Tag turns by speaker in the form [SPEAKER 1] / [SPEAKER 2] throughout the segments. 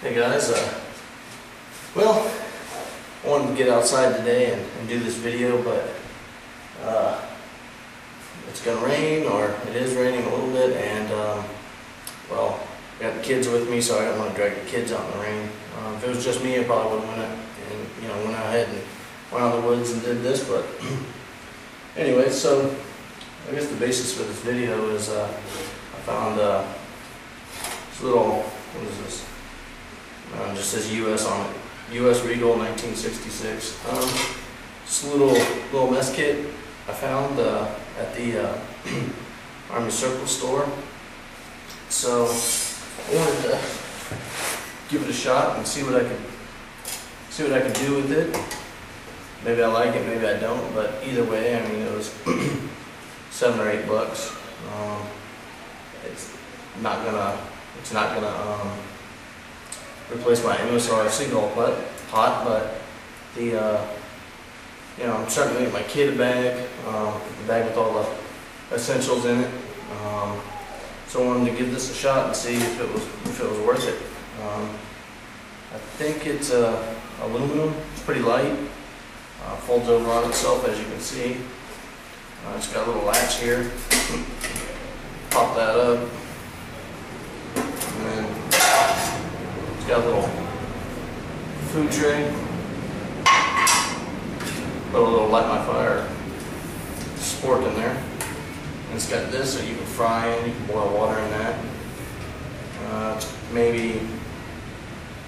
[SPEAKER 1] Hey guys, well, I wanted to get outside today and do this video, but it's going to rain, or it is raining a little bit, and well, I got the kids with me, so I don't want to drag the kids out in the rain. If it was just me, I probably would have went ahead and went out in the woods and did this, but anyway, so I guess the basis for this video is I found this little, what is this? It just says U.S. on it. U.S. Regal 1966. Just a little mess kit I found at the Army Circle store. So I wanted to give it a shot and see what I could do with it. Maybe I like it, maybe I don't. But either way, I mean, it was $7 or $8. It's not gonna replace my MSR single pot, but I'm starting to make my kid a bag, a bag with all the essentials in it. So I wanted to give this a shot and see if it was worth it. I think it's aluminum. It's pretty light. Folds over on itself, as you can see. It's got a little latch here. Pop that up, and then it's got a little food tray. Put a little light my fire sport in there. And it's got this, so you can fry in, you can boil water in that. It's maybe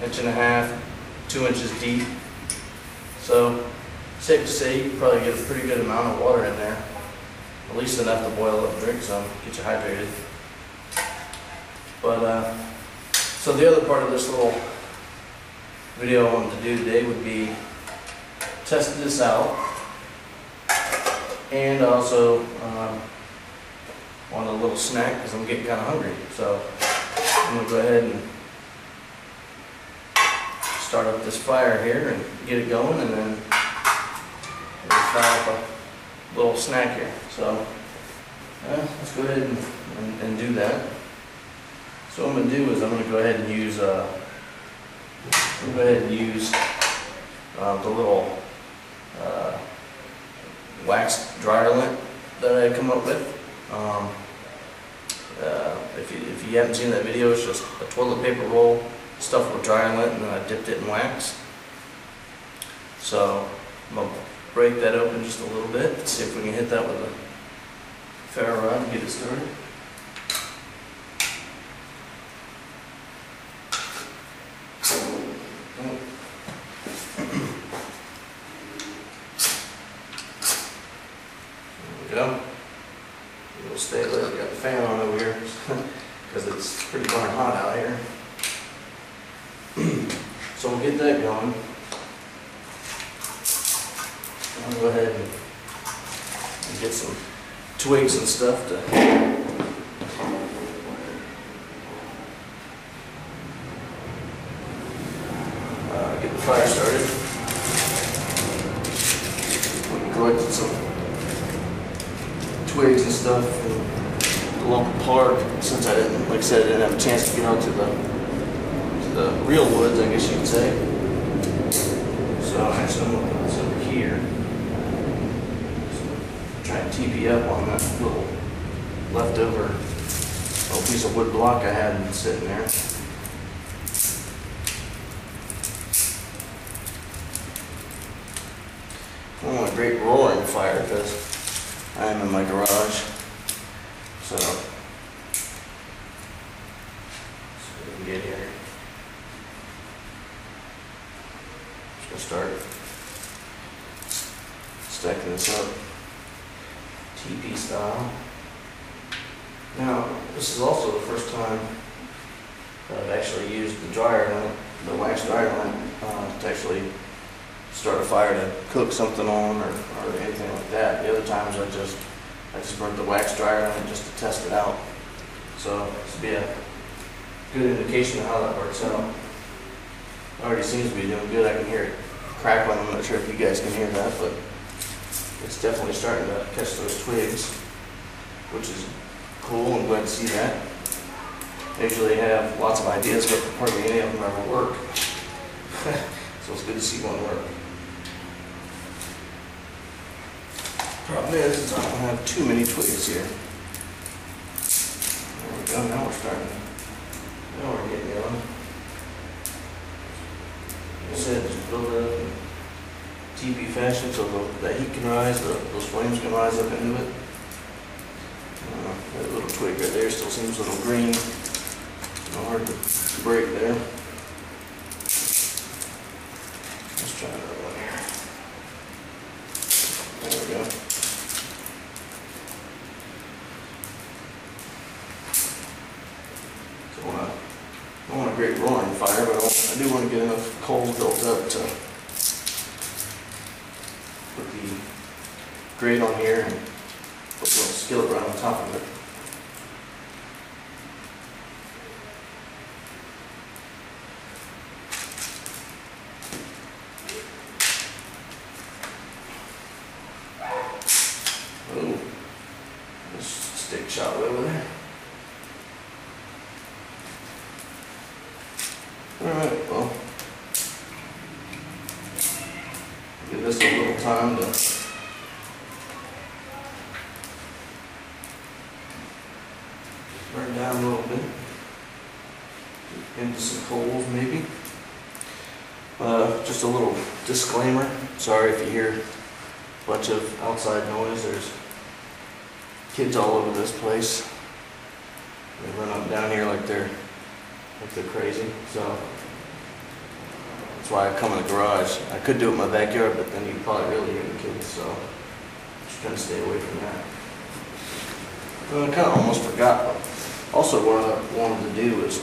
[SPEAKER 1] 1.5 inches, 2 inches deep. So safe to say you can probably get a pretty good amount of water in there. At least enough to boil up and drink some, get you hydrated. But so the other part of this little video I wanted to do today would be test this out, and also want a little snack because I'm getting kind of hungry. So I'm going to go ahead and start up this fire here and get it going, and then fry up a little snack here. So let's go ahead and do that. So what I'm going to do is I'm going to go ahead and use the little wax dryer lint that I had come up with. If you haven't seen that video, it's just a toilet paper roll stuffed with dryer lint, and then I dipped it in wax. So I'm going to break that open just a little bit, see if we can hit that with a ferro rod and get it started. Go. We'll stay lit. We got the fan on over here because it's pretty darn hot out here. So we'll get that going. I'll go ahead and get some twigs and stuff to get the fire started. We collected some twigs and stuff from the local park, since I didn't, like I said, I didn't have a chance to get out to the real woods, I guess you could say. So actually I'm going to put this over here. So try and TP up on that little leftover little piece of wood block I had sitting there. I want a great roaring fire because I am in my garage, so we can get here. Just gonna start stacking this up, TP style. Now, this is also the first time that I've actually used the dryer lint, the wax dryer lint, to actually start a fire to cook something on or anything like that. The other times I just burnt the wax dryer on it just to test it out. So this would be a good indication of how that works out. It already seems to be doing good. I can hear it crackling. I'm not sure if you guys can hear that, but it's definitely starting to catch those twigs, which is cool. I'm glad to see that. I usually have lots of ideas, but hardly any of them ever work. So it's good to see one work. Problem is I don't have too many twigs here. There we go, now we're starting. Now we're getting going. Like I said, just build it up in TP fashion so that heat can rise, those flames can rise up into it. That little twig right there still seems a little green. Hard to break there. Let's try another one here. There we go. So I don't want a great roaring fire, but I do want to get enough coals built up to put the grate on here and put a little skillet right on top of it. Oh, this stick shot way over there. Alright, well, give this a little time to burn down a little bit. Into some coals maybe. Just a little disclaimer. Sorry if you hear a bunch of outside noise. There's kids all over this place. They run up down here like they're crazy. So that's why I come in the garage. I could do it in my backyard, but then you'd probably really hear the kids. So just trying to stay away from that. I kind of almost forgot. But also, what I wanted to do is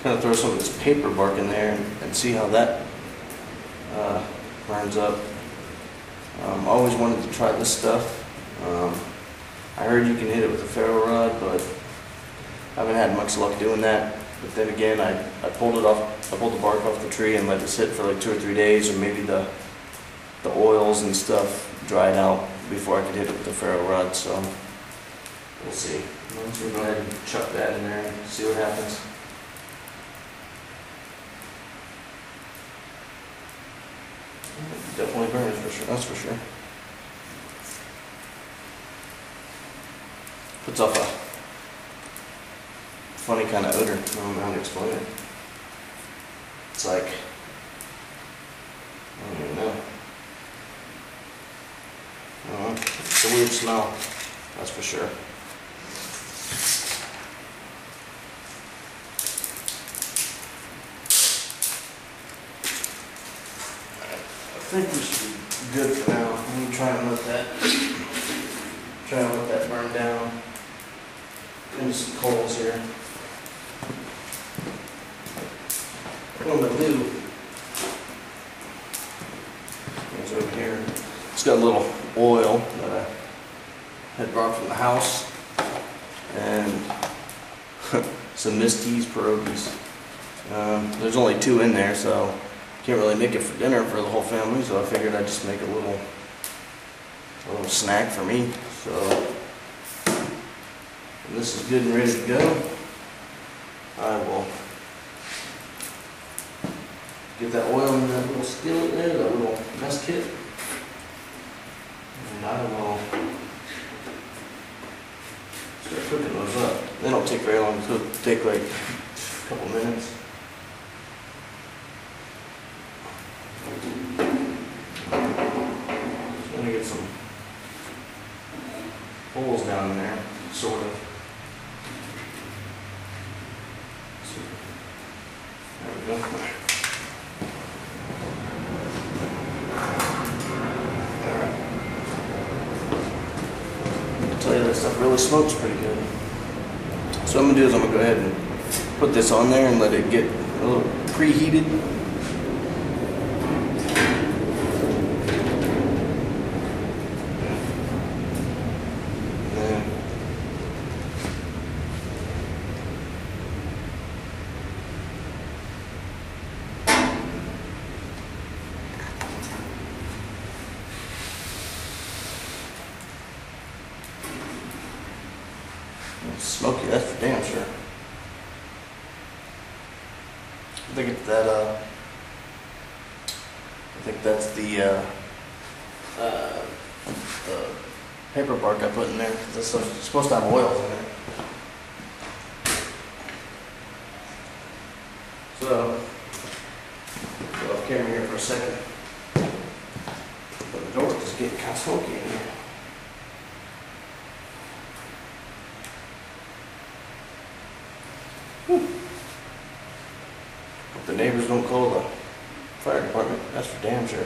[SPEAKER 1] kind of throw some of this paper bark in there and see how that burns up. I always wanted to try this stuff. I heard you can hit it with a ferro rod, but I haven't had much luck doing that. But then again, I pulled it off. I pulled the bark off the tree and let it sit for like 2 or 3 days, or maybe the oils and stuff dried out before I could hit it with the ferro rod. So we'll see. Let's go ahead and chuck that in there and see what happens. Definitely burns for sure. That's for sure. Puts off a funny kind of odor. I don't know how to explain it. It's like, I don't even know. It's a weird smell. That's for sure. I think we should be good for now. I'm gonna try and let that burn down. Into some coals here. What I'm gonna do is over here. It's got a little oil that I had brought from the house, and some Misty's pierogies. There's only 2 in there, so can't really make it for dinner for the whole family, so I figured I'd just make a little snack for me. So when this is good and ready to go, I will get that oil in that little skillet there, that little mess kit, and I will start cooking those up. They don't take very long to cook, take like a couple minutes. Get some holes down in there, sort of. There we go. Alright. I tell you, that stuff really smokes pretty good. So what I'm going to do is I'm going to go ahead and put this on there and let it get a little preheated. Smoky, that's for damn sure. think it's that, I think that's the paper bark I put in there, 'cause it's supposed to have oils in there. So, go off camera here for a second. But the door is getting kind of smoky in here. Whew. Hope the neighbors don't call the fire department, that's for damn sure. I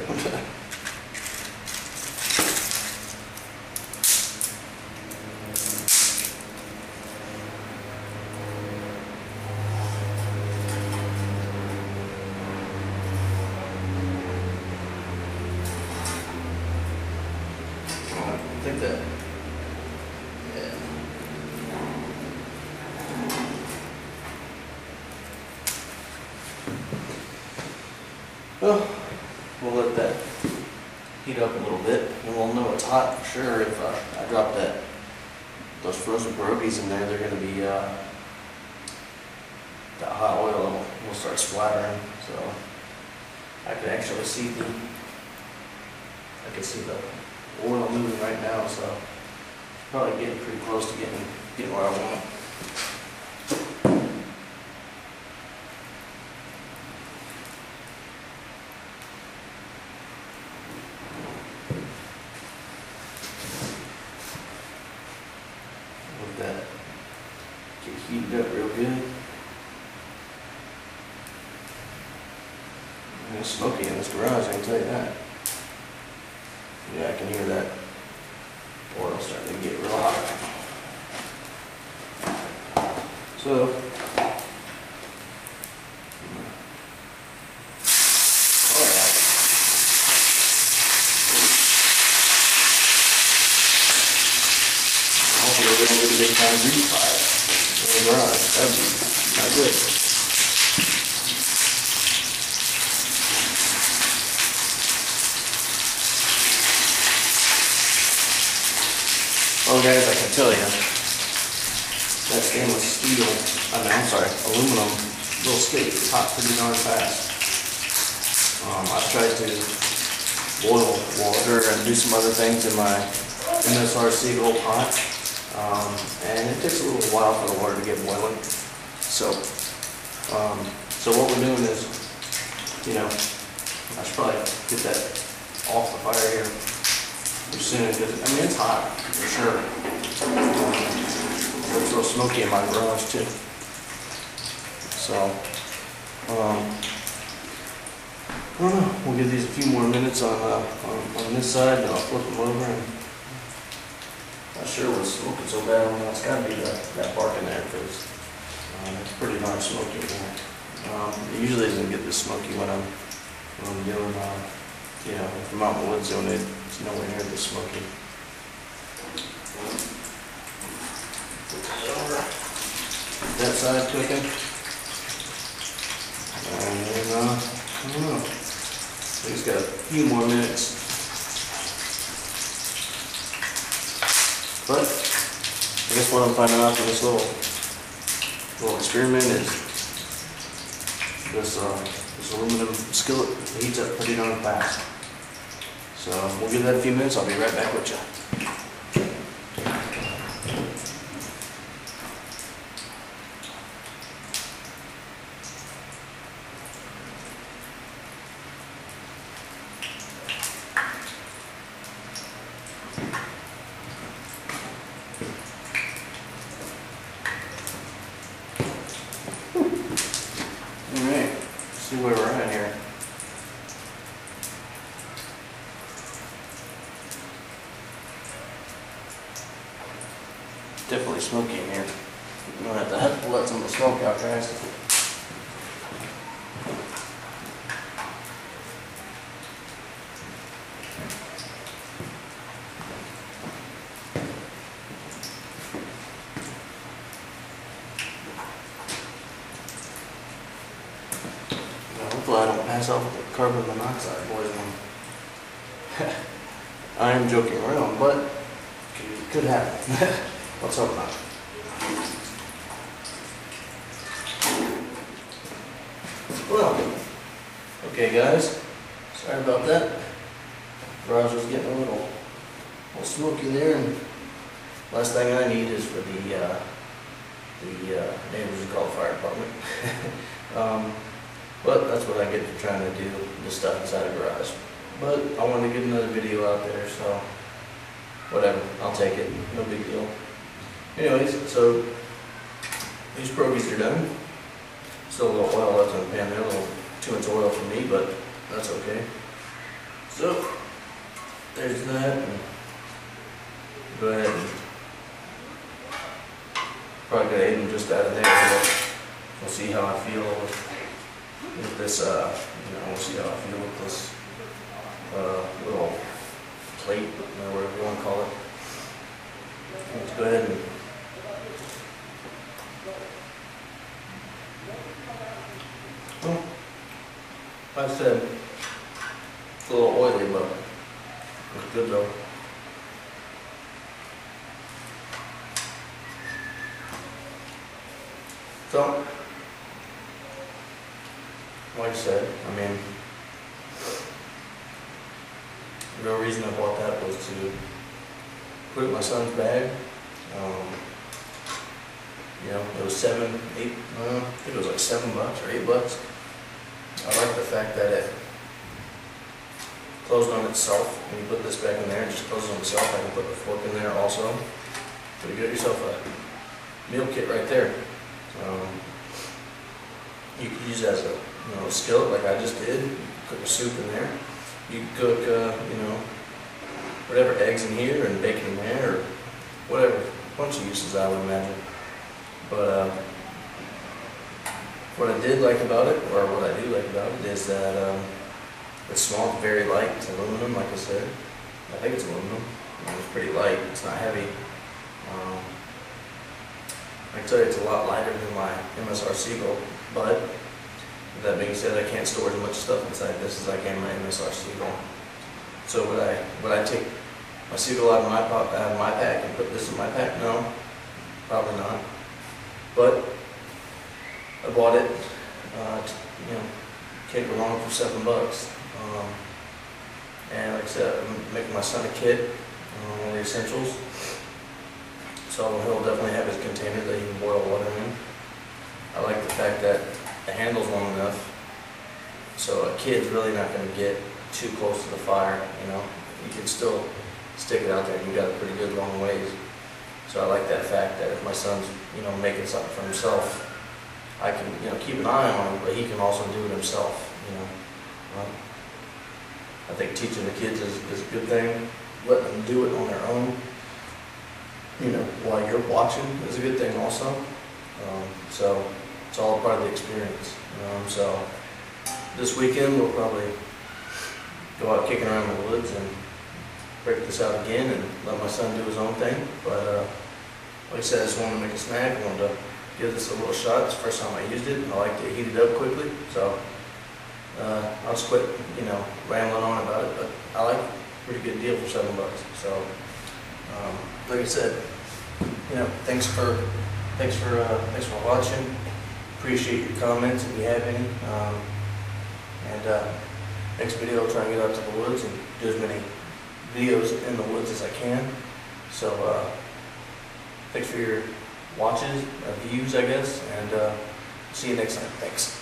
[SPEAKER 1] think that, yeah. Well, we'll let that heat up a little bit, and we'll know it's hot for sure if I drop those frozen pierogies in there. They're going to be that hot oil will start splattering. So I can actually see the oil moving right now. So it's probably getting pretty close to getting where I want it. That get heated up real good. And it's smoky in this garage, I can tell you that. Yeah, I can hear that oil starting to get real hot. So, hopefully we're going to get a big time grease fire in the garage. That'd be not good. Well guys, I can tell you, that stainless steel, I'm sorry, aluminum little skillet is hot pretty darn fast. I've tried to boil water and do some other things in my MSRC little pot. And it takes a little while for the water to get boiling. So what we're doing is, I should probably get that off the fire here pretty soon, because it's hot for sure. It's real smoky in my garage too. So, I don't know. We'll give these a few more minutes on this side, and I'll flip them over. And not sure what's smoking so bad on that. It's got to be that bark in there, because it's pretty darn smoky in there. It usually doesn't get this smoky when I'm doing, if I'm out in the wood zone, it's nowhere near this smoky. That side cooking. And then, I don't know. We just got a few more minutes. But I guess what I'm finding out from this little experiment is this aluminum skillet heats up pretty darn fast. So we'll give that a few minutes. I'll be right back with you. Alright, see where we're at here. Definitely smoky in here. I'm going to have to let some of the smoke out, guys. Hopefully I don't pass out with the carbon monoxide poisoning. I am joking around, but it could happen. Let's hope not. Well, okay guys, sorry about that. Garage was getting a little smoky there, and last thing I need is for the neighbors to call the fire department. But that's what I get for trying to do this stuff inside a garage. But I wanted to get another video out there, so whatever, I'll take it, no big deal. Anyways, so these pierogies are done. Still a little oil left in the pan there, a little too much oil for me, but that's okay. So there's that. And go ahead and probably gonna aid them just out of there, but we'll see how I feel with this, we'll see how I feel with this little plate, or whatever you want to call it. Let's go ahead and like I said, it's a little oily, but it's good though. So, like I said, I mean, the real reason I bought that was to put it in my son's bag. It was $7, $8, I think it was like $7 or $8. I like the fact that it closed on itself. When you put this back in there, it just closes on itself. I can put the fork in there also. So you get yourself a meal kit right there. You can use it as a skillet like I just did. You can cook your soup in there. You can cook whatever, eggs in here and bacon in there, or whatever. A bunch of uses, I would imagine. But what I did like about it, or what I do like about it, is that it's small, very light. It's aluminum, like I said. I think it's aluminum. It's pretty light. It's not heavy. I can tell you it's a lot lighter than my MSR Seagull, but with that being said, I can't store as much stuff inside this as I can my MSR Seagull. So would I take my Seagull out of my pack and put this in my pack? No, probably not. But I bought it, can't go wrong for $7. And like I said, I'm making my son a kit, one of the essentials. So he'll definitely have his container that he can boil water in. I like the fact that the handle's long enough, so a kid's really not going to get too close to the fire. You can still stick it out there, and you got a pretty good long ways. So I like that fact that if my son's making something for himself, I can keep an eye on him, but he can also do it himself. I think teaching the kids is a good thing. Letting them do it on their own, while you're watching, is a good thing also. So it's all part of the experience. So this weekend we'll probably go out kicking around the woods and break this out again and let my son do his own thing. But like I said, I just wanted to make a snack. I wanted to give this a little shot. It's the first time I used it, and I like to heat it up quickly. So I'll just quit, rambling on about it. But I like it. Pretty good deal for $7. So like I said, thanks for watching. Appreciate your comments if you have any. Next video I'll try and get out to the woods and do as many videos in the woods as I can. So thanks for your watches, views, I guess, and see you next time. Thanks.